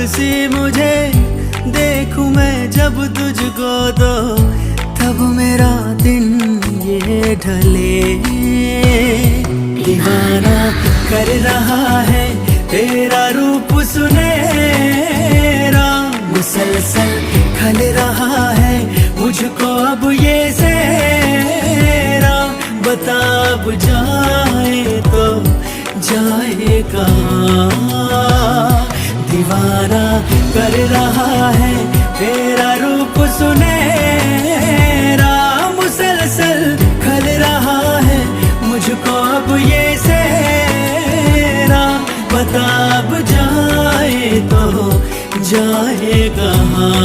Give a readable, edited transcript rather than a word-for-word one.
सी मुझे देखूं मैं जब तुझको तो तब मेरा दिन ये ढले। दीवाना कर रहा है तेरा रूप सुनहरा, मुसलसल खल रहा है मुझको अब ये सेहरा। बता अब जाए तो जाए कहाँ, दीवाना कर रहा है तेरा रूप सुनहरा, मुसलसल खल रहा है मुझको अब ये सेहरा। बता अब जाए तो जाए कहाँ।